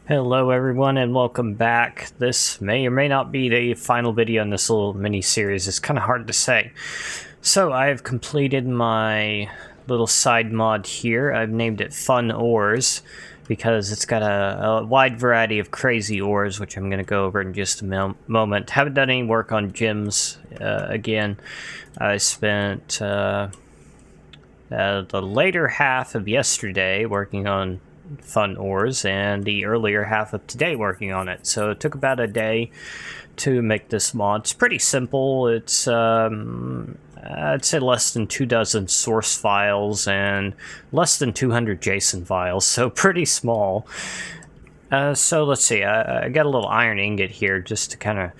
Hello everyone and welcome back. This may or may not be the final video in this little mini-series. It's kind of hard to say. So I've completed my little side mod here. I've named it Fun Ores because it's got a wide variety of crazy ores, which I'm going to go over in just a moment. Haven't done any work on gems again. I spent the later half of yesterday working on Fun Ores and the earlier half of today working on it. So it took about a day to make this mod. It's pretty simple. It's I'd say less than 24 source files and less than 200 JSON files, so pretty small. So let's see, I got a little iron ingot here just to kind of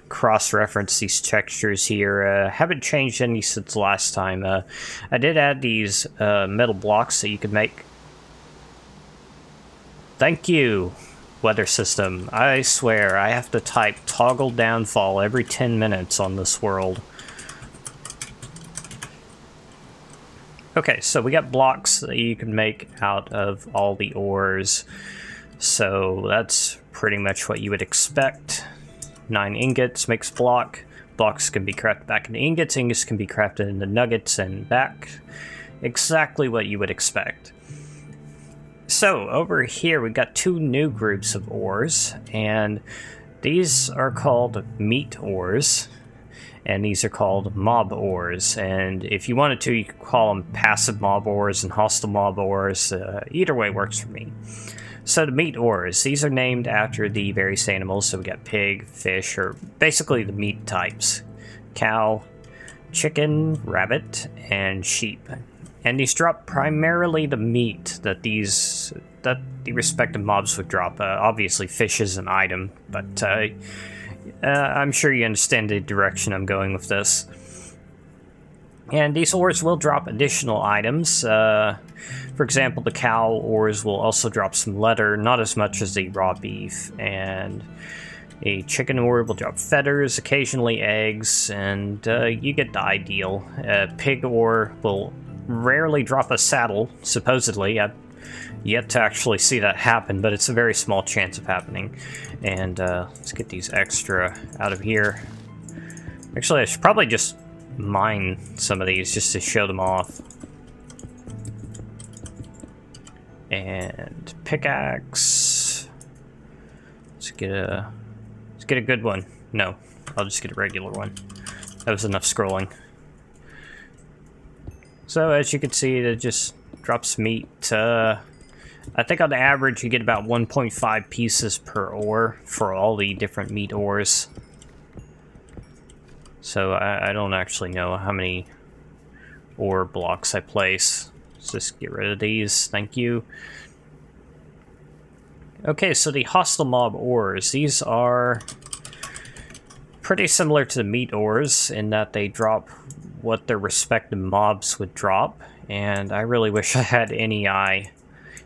cross-reference these textures here. Haven't changed any since last time. I did add these metal blocks that you could make. Thank you, weather system. I swear, I have to type toggle downfall every 10 minutes on this world. Okay, so we got blocks that you can make out of all the ores. So that's pretty much what you would expect. 9 ingots makes block. Blocks can be crafted back into ingots. Ingots can be crafted into nuggets and back. Exactly what you would expect. So over here we've got 2 new groups of ores, and these are called meat ores, and these are called mob ores. And if you wanted to, you could call them passive mob ores and hostile mob ores. Either way works for me. So the meat ores, these are named after the various animals. So we got pig, fish, or basically the meat types: cow, chicken, rabbit, and sheep. And these drop primarily the meat that the respective mobs would drop. Obviously, fish is an item, but I'm sure you understand the direction I'm going with this. And these ores will drop additional items. For example, the cow ores will also drop some leather, not as much as the raw beef. And a chicken ore will drop feathers, occasionally eggs, and you get the ideal. Pig ore will rarely drop a saddle, supposedly. I've yet to actually see that happen, but it's a very small chance of happening. And let's get these extra out of here. Actually, I should probably just mine some of these just to show them off. And pickaxe. Let's get a good one. No, I'll just get a regular one. That was enough scrolling. So as you can see, it just drops meat. I think on the average you get about 1.5 pieces per ore for all the different meat ores. So I don't actually know how many ore blocks I place. Let's just get rid of these, thank you. Okay, so the hostile mob ores, these are pretty similar to the meat ores in that they drop what their respective mobs would drop, and I really wish I had NEI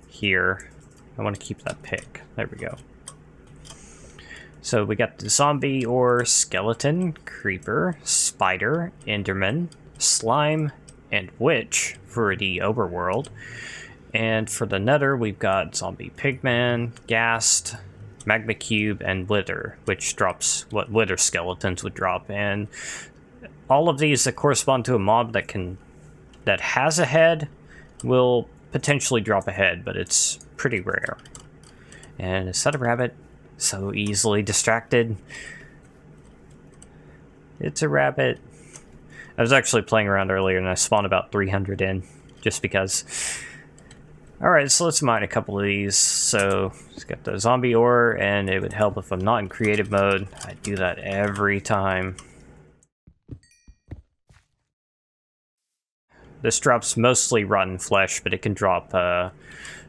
here. I want to keep that pick. There we go. So we got the zombie ore, skeleton, creeper, spider, enderman, slime, and witch for the overworld. And for the nether, we've got zombie pigman, ghast, magma cube, and wither, which drops what wither skeletons would drop. And all of these that correspond to a mob that has a head will potentially drop a head, but it's pretty rare. And is that a rabbit? So easily distracted. It's a rabbit. I was actually playing around earlier and I spawned about 300 in, just because. Alright, so let's mine a couple of these. So, it's got the zombie ore, and it would help if I'm not in creative mode. I do that every time. This drops mostly rotten flesh, but it can drop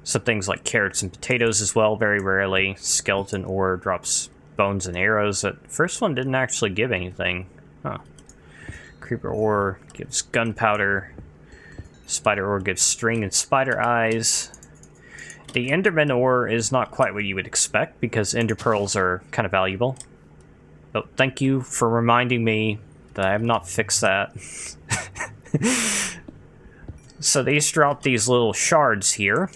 some things like carrots and potatoes as well, very rarely. Skeleton ore drops bones and arrows. That first one didn't actually give anything. Huh. Creeper ore gives gunpowder. Spider ore gives string and spider eyes. The enderman ore is not quite what you would expect, because ender pearls are kind of valuable. Oh, thank you for reminding me that I have not fixed that. So these drop these little shards here,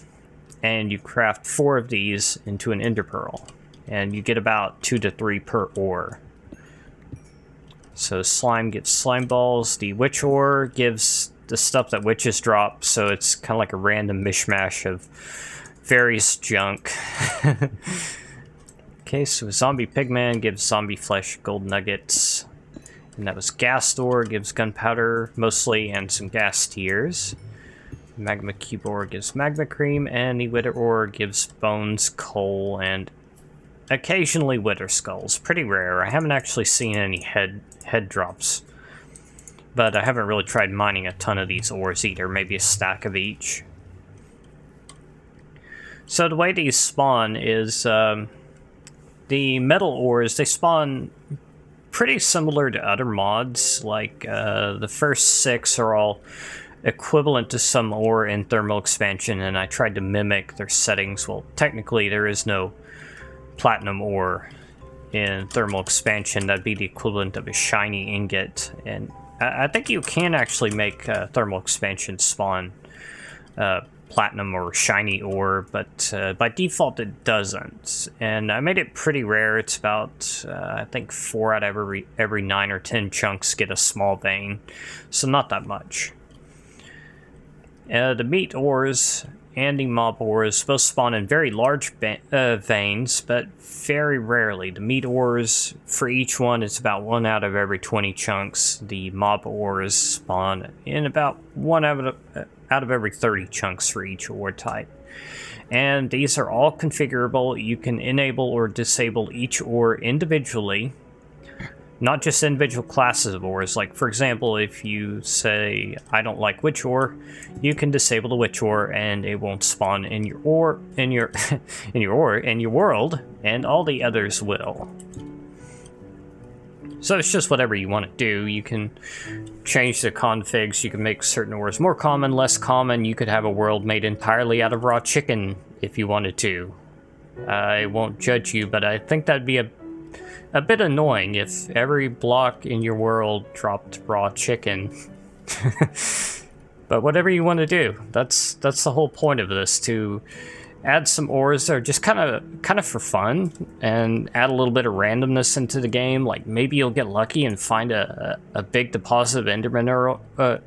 and you craft 4 of these into an ender pearl, and you get about 2 to 3 per ore. So slime gets slime balls. The witch ore gives the stuff that witches drop, so it's kind of like a random mishmash of various junk. Okay, so zombie pigman gives zombie flesh, gold nuggets. And that was gas ore, gives gunpowder mostly, and some gas tears. Magma cube ore gives magma cream, and the wither ore gives bones, coal, and occasionally wither skulls. Pretty rare. I haven't actually seen any head drops. But I haven't really tried mining a ton of these ores either, maybe a stack of each. So the way these spawn is, the metal ores, they spawn pretty similar to other mods. Like, the first 6 are all equivalent to some ore in thermal expansion, and I tried to mimic their settings. Well, technically there is no platinum ore in thermal expansion. That'd be the equivalent of a shiny ingot, and I think you can actually make thermal expansion spawn platinum or shiny ore, but by default it doesn't. And I made it pretty rare. It's about I think 4 out of every 9 or 10 chunks get a small vein, so not that much. The meat ores and the mob ores both spawn in very large veins, but very rarely. The meat ores, for each one, it's about 1 out of every 20 chunks. The mob ores spawn in about 1 out of every 30 chunks for each ore type. And these are all configurable. You can enable or disable each ore individually, not just individual classes of ores. Like, for example, if you say, I don't like witch ore, you can disable the witch ore and it won't spawn in your ore, in your world, and all the others will. So it's just whatever you want to do. You can change the configs, you can make certain ores more common, less common. You could have a world made entirely out of raw chicken if you wanted to. I won't judge you, but I think that'd be a bit annoying if every block in your world dropped raw chicken. But whatever you want to do, that's the whole point of this, to add some ores that are just kind of for fun, and add a little bit of randomness into the game. Like, maybe you'll get lucky and find a big deposit of enderman ore.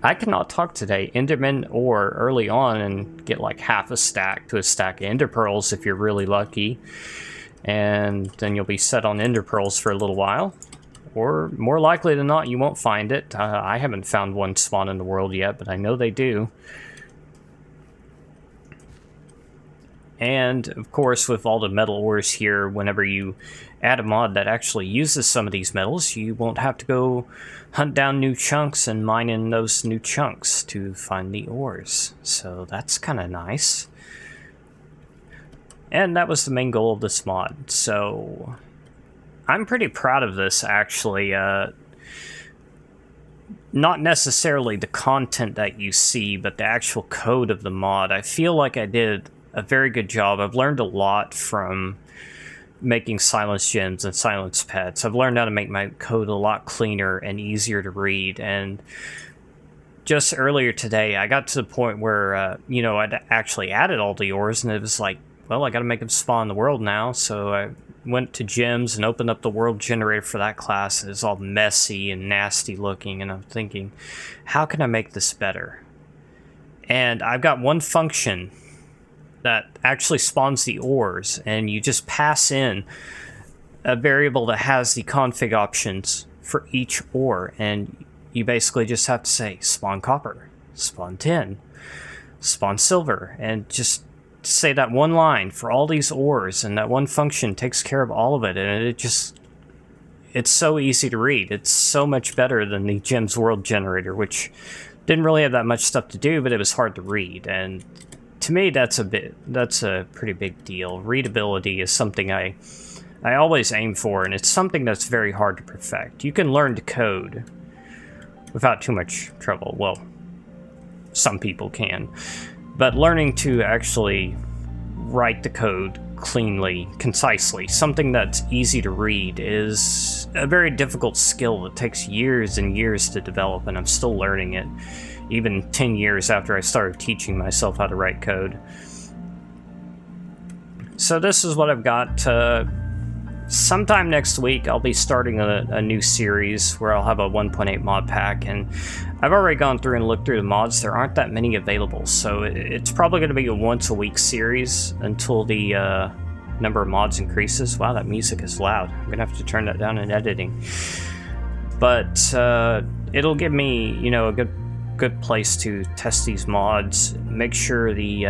I cannot talk today. Enderman ore early on, and get like half a stack to a stack of ender pearls if you're really lucky. And then you'll be set on ender pearls for a little while. Or more likely than not, you won't find it. I haven't found one spawn in the world yet, but I know they do. And of course, with all the metal ores here, whenever you add a mod that actually uses some of these metals, you won't have to go hunt down new chunks and mine in those new chunks to find the ores. So that's kind of nice. And that was the main goal of this mod, so I'm pretty proud of this, actually. Not necessarily the content that you see, but the actual code of the mod. I feel like I did a very good job. I've learned a lot from making silence gems and silence pets. I've learned how to make my code a lot cleaner and easier to read, and just earlier today, I got to the point where, you know, I'd actually added all the ores, and it was like, well, I gotta make them spawn in the world now, so I went to gems and opened up the world generator for that class. It's all messy and nasty looking, and I'm thinking, how can I make this better? And I've got one function that actually spawns the ores, and you just pass in a variable that has the config options for each ore, and you basically just have to say, spawn copper, spawn tin, spawn silver, and just say that one line for all these ores, and that one function takes care of all of it. And it's so easy to read. It's so much better than the Gems World Generator, which didn't really have that much stuff to do, but it was hard to read. And to me, that's a pretty big deal. Readability is something I always aim for, and it's something that's very hard to perfect. You can learn to code without too much trouble. Well, some people can. But learning to actually write the code cleanly, concisely, something that's easy to read, is a very difficult skill that takes years and years to develop, and I'm still learning it. even 10 years after I started teaching myself how to write code. So this is what I've got. Sometime next week, I'll be starting a new series where I'll have a 1.8 mod pack, and I've already gone through and looked through the mods. There aren't that many available, so it's probably going to be a once-a-week series until the number of mods increases. Wow, that music is loud. I'm going to have to turn that down in editing. But it'll give me, you know, a good place to test these mods, make sure the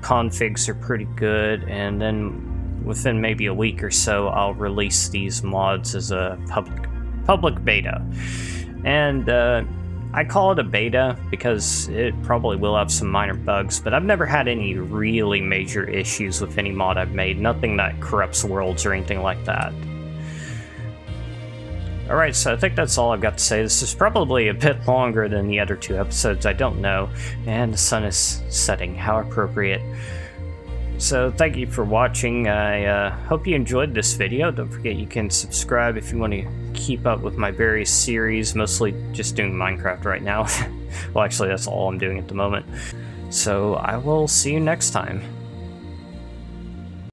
configs are pretty good, and then within maybe a week or so, I'll release these mods as a public beta. And I call it a beta because it probably will have some minor bugs, but I've never had any really major issues with any mod I've made. Nothing that corrupts worlds or anything like that. Alright, so I think that's all I've got to say. This is probably a bit longer than the other 2 episodes, I don't know. And the sun is setting, how appropriate. So thank you for watching. I hope you enjoyed this video. Don't forget you can subscribe if you want to keep up with my various series, mostly just doing Minecraft right now. Well, actually that's all I'm doing at the moment. So I will see you next time.